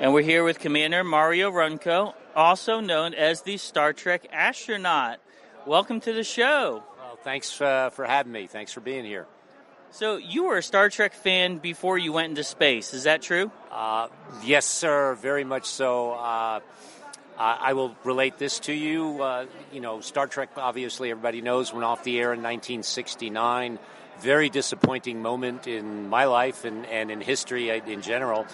And we're here with Commander Mario Runco, also known as the Star Trek Astronaut. Welcome to the show. Well, thanks for having me. Thanks for being here. So you were a Star Trek fan before you went into space, is that true? Yes, sir, very much so. I will relate this to you. Star Trek, obviously, everybody knows, went off the air in 1969. Very disappointing moment in my life and in history in general.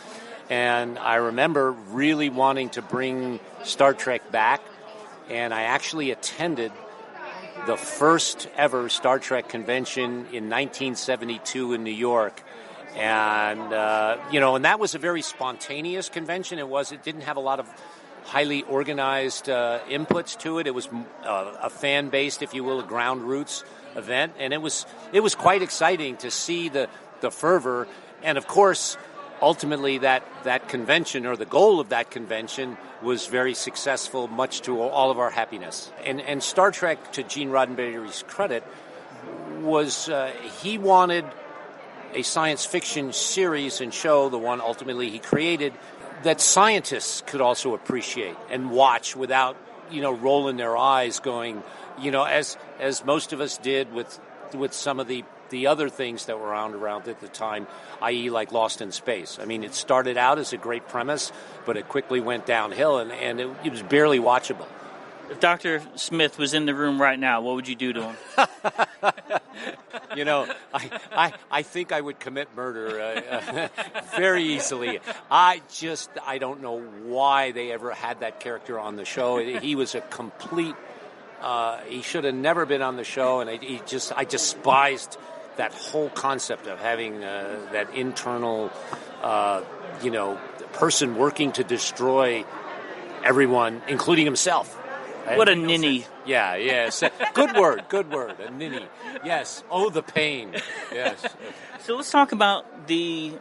And I remember really wanting to bring Star Trek back, and I actually attended the first ever Star Trek convention in 1972 in New York. And, and that was a very spontaneous convention. It didn't have a lot of highly organized inputs to it. It was a fan-based, if you will, a ground roots event. And it was quite exciting to see the fervor. And, of course, ultimately that convention, or the goal of that convention, was very successful, much to all of our happiness. And Star Trek, to Gene Roddenberry's credit, was he wanted a science fiction series and show, the one ultimately he created, that scientists could also appreciate and watch without, rolling their eyes, going, as most of us did with some of the other things that were around at the time, i.e. like Lost in Space. I mean, it started out as a great premise, but it quickly went downhill, and it was barely watchable. If Dr. Smith was in the room right now, what would you do to him? I think I would commit murder very easily. I don't know why they ever had that character on the show. He was a complete... he should have never been on the show, and I despised that whole concept of having that internal, person working to destroy everyone, including himself. What a ninny. Yeah, yes. Good word, a ninny. Yes. Oh, the pain. Yes. So let's talk about the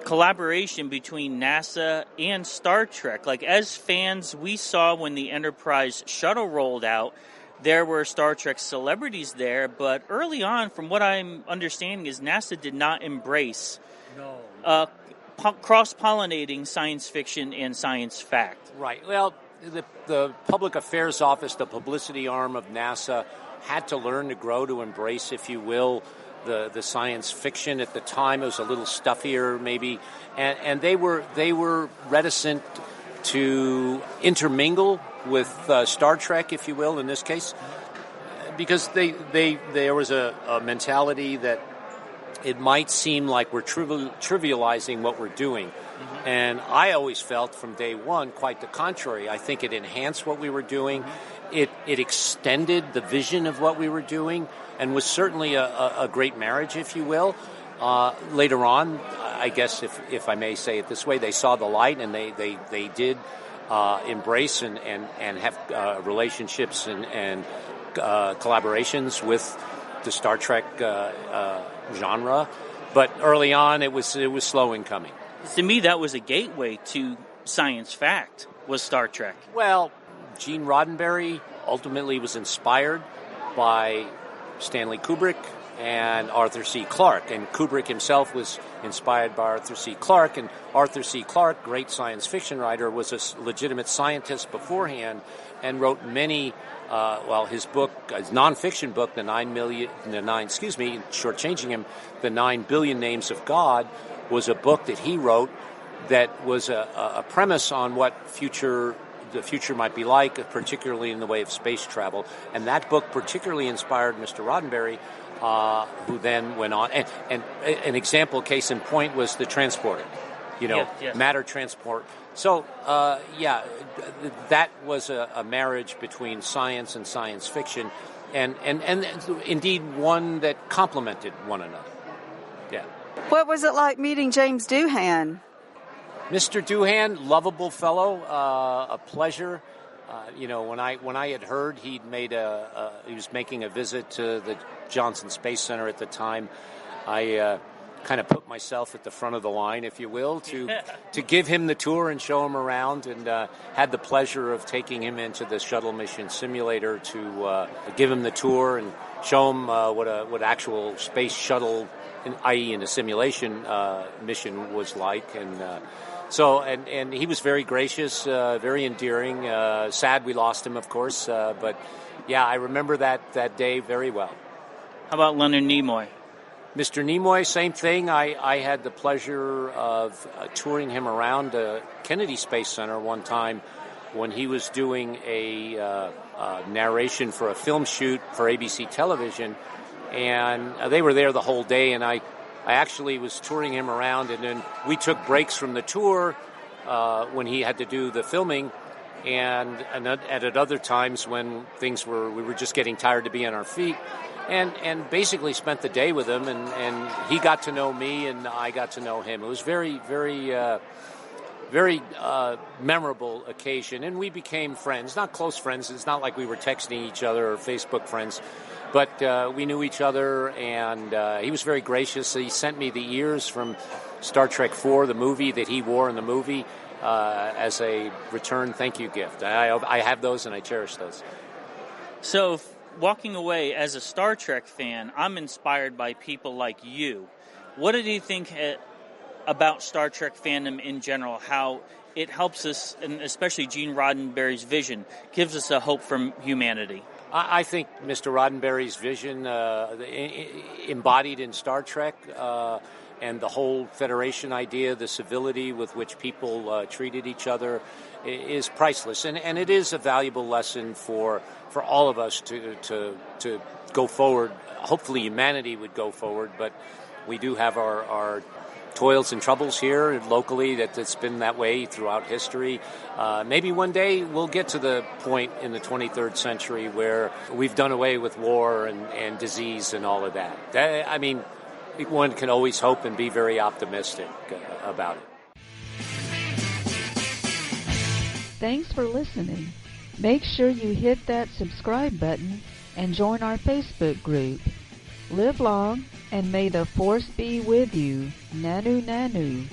collaboration between NASA and Star Trek. Like, as fans, we saw when the Enterprise shuttle rolled out, there were Star Trek celebrities there, but early on, from what I'm understanding, is NASA did not embrace cross-pollinating science fiction and science fact. Right. Well, the Public Affairs Office, the publicity arm of NASA, had to learn to grow, to embrace, if you will, the science fiction. At the time, it was a little stuffier, maybe, and they were reticent to intermingle with Star Trek, if you will, in this case, because there was a mentality that it might seem like we're trivializing what we're doing. Mm-hmm. And I always felt from day one quite the contrary. I think it enhanced what we were doing. Mm-hmm. It extended the vision of what we were doing, and was certainly a great marriage, if you will. Later on, I guess if I may say it this way, they saw the light, and they did embrace and have relationships and collaborations with the Star Trek genre. But early on, it was slow in coming. To me, that was a gateway to science fact, was Star Trek. Well, Gene Roddenberry ultimately was inspired by Stanley Kubrick and Arthur C. Clarke. And Kubrick himself was inspired by Arthur C. Clarke. And Arthur C. Clarke, great science fiction writer, was a legitimate scientist beforehand and wrote many, his nonfiction book, The 9 Billion Names of God, was a book that he wrote that was a premise on what the future might be like, particularly in the way of space travel. And that book particularly inspired Mr. Roddenberry, who then went on. And an example, case in point, was the transporter, yes. Matter transport. So, that was a marriage between science and science fiction, and indeed one that complemented one another. Yeah. What was it like meeting James Doohan? Mr. Doohan, lovable fellow, a pleasure. When I had heard he was making a visit to the Johnson Space Center at the time, I kind of put myself at the front of the line, if you will, to give him the tour and show him around, and had the pleasure of taking him into the shuttle mission simulator to give him the tour and show him what actual space shuttle, i.e. in a simulation mission, was like. And So, and he was very gracious, very endearing. Sad we lost him, of course, but yeah, I remember that day very well. How about Leonard Nimoy? Mr. Nimoy, same thing. I had the pleasure of touring him around Kennedy Space Center one time when he was doing a narration for a film shoot for ABC television, and they were there the whole day, and I actually was touring him around, and then we took breaks from the tour when he had to do the filming, and at other times when we were just getting tired to be on our feet, and basically spent the day with him, and he got to know me, and I got to know him. It was very, very, very memorable occasion, and we became friends, not close friends. It's not like we were texting each other or Facebook friends, but we knew each other, and he was very gracious. He sent me the ears from Star Trek IV, the movie that he wore in the movie, as a return thank you gift. I have those, and I cherish those. So, walking away as a Star Trek fan, I'm inspired by people like you. What did you think about Star Trek fandom in general, how it helps us, and especially Gene Roddenberry's vision, gives us a hope from humanity? I think Mr. Roddenberry's vision, embodied in Star Trek, and the whole Federation idea, the civility with which people treated each other, is priceless. And it is a valuable lesson for all of us to go forward. Hopefully humanity would go forward, but we do have our toils and troubles here locally that's been that way throughout history. Maybe one day we'll get to the point in the 23rd century where we've done away with war and disease and all of that. I mean, one can always hope and be very optimistic about it. Thanks for listening. Make sure you hit that subscribe button and join our Facebook group. Live long, and may the Force be with you. Nanu Nanu.